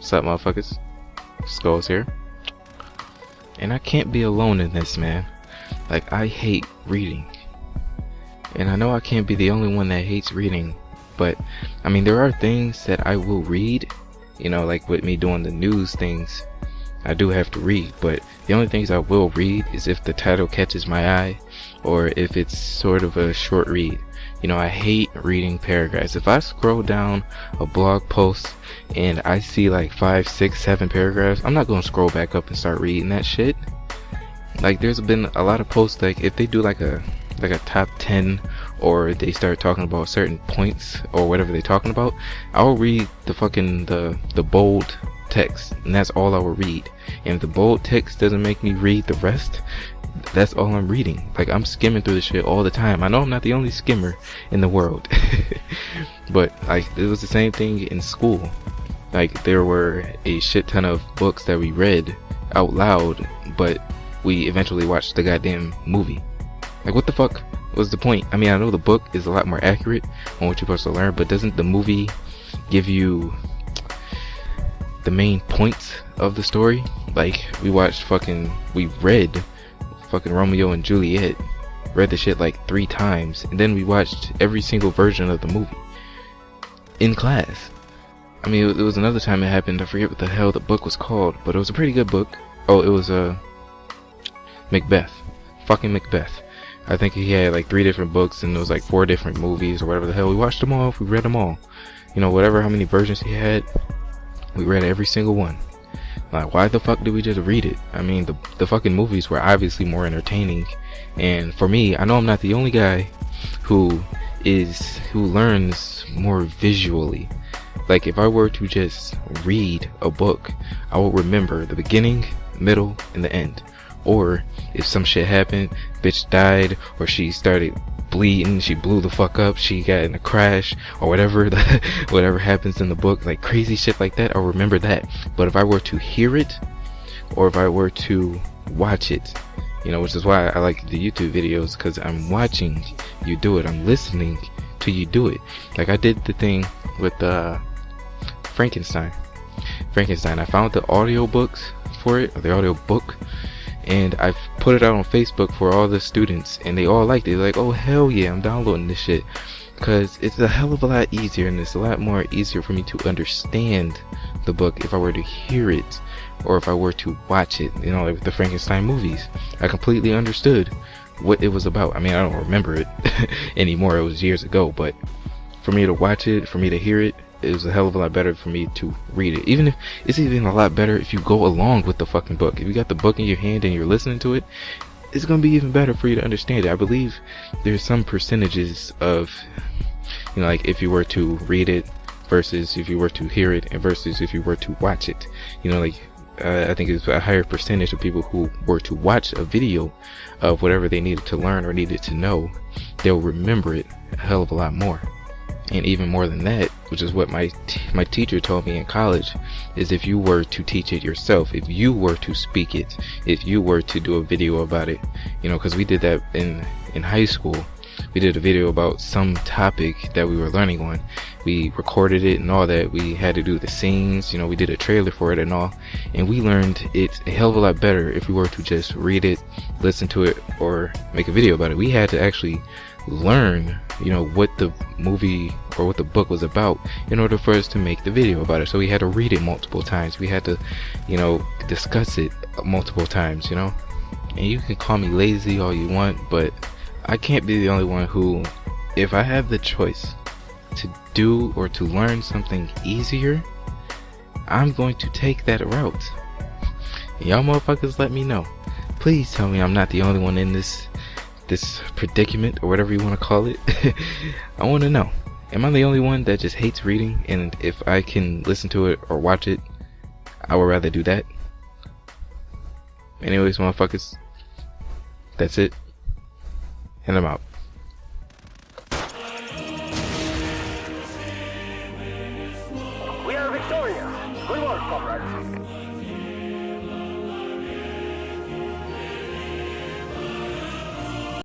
What's up, motherfuckers? Skulls here. And I can't be alone in this, man. Like, I hate reading. And I know I can't be the only one that hates reading. But, I mean, there are things that I will read. You know, like with me doing the news things, I do have to read. But the only things I will read is if the title catches my eye, or if it's sort of a short read. You know, I hate reading paragraphs. If I scroll down a blog post and I see like 5, 6, 7 paragraphs, I'm not gonna scroll back up and start reading that shit. Like, there's been a lot of posts, like if they do like a top 10, or they start talking about certain points or whatever they're talking about, I'll read the fucking the bold text, and that's all I will read. And if the bold text doesn't make me read the rest, that's all I'm reading. Like, I'm skimming through this shit all the time. I know I'm not the only skimmer in the world. But like, it was the same thing in school. Like, there were a shit ton of books that we read out loud, but we eventually watched the goddamn movie. Like, what the fuck was the point? I mean, I know the book is a lot more accurate on what you're supposed to learn, but doesn't the movie give you the main points of the story? Like, we read fucking Romeo and Juliet, read the shit like 3 times, and then we watched every single version of the movie in class. I mean, it was another time it happened. I forget what the hell the book was called, but it was a pretty good book. Oh, it was Macbeth. Fucking Macbeth. I think he had like 3 different books, and it was like 4 different movies or whatever the hell. We watched them all. We read them all. You know, whatever how many versions he had, we read every single one. Like, why the fuck did we just read it? I mean, the fucking movies were obviously more entertaining. And for me, I know I'm not the only guy who learns more visually. Like, if I were to just read a book, I will remember the beginning, middle, and the end. Or if some shit happened, bitch died, or she started bleeding, she blew the fuck up, she got in a crash, or whatever whatever happens in the book, like crazy shit like that, I'll remember that. But if I were to hear it, or if I were to watch it, you know, which is why I like the YouTube videos, because I'm watching you do it, I'm listening to you do it. Like, I did the thing with Frankenstein. I found the audio books for it, or the audio book, and I've put it out on Facebook for all the students, and they all liked it. They're like, oh hell yeah, I'm downloading this shit, because it's a hell of a lot easier, and it's a lot more easier for me to understand the book if I were to hear it, or if I were to watch it. You know, like with the Frankenstein movies, I completely understood what it was about. I mean, I don't remember it anymore, it was years ago, but for me to watch it, for me to hear it, it was a hell of a lot better for me to read it. Even if it's even a lot better if you go along with the fucking book. If you got the book in your hand and you're listening to it, it's gonna be even better for you to understand it. I believe there's some percentages of, you know, like if you were to read it versus if you were to hear it, and versus if you were to watch it. You know, like I think it's a higher percentage of people who were to watch a video of whatever they needed to learn or needed to know, they'll remember it a hell of a lot more. And even more than that, which is what my teacher told me in college, is if you were to teach it yourself, if you were to speak it, if you were to do a video about it, you know, because we did that in high school. We did a video about some topic that we were learning on. We recorded it and all that. We had to do the scenes, you know, we did a trailer for it and all, and we learned it a hell of a lot better if we were to just read it, listen to it, or make a video about it. We had to actually learn, you know, what the movie or what the book was about in order for us to make the video about it. So we had to read it multiple times. We had to, you know, discuss it multiple times, you know. And you can call me lazy all you want, but I can't be the only one who, if I have the choice to do or to learn something easier, I'm going to take that route. Y'all motherfuckers, let me know. Please tell me I'm not the only one in this predicament, or whatever you want to call it. I want to know, am I the only one that just hates reading? And if I can listen to it or watch it, I would rather do that. Anyways, motherfuckers, that's it, and I'm out.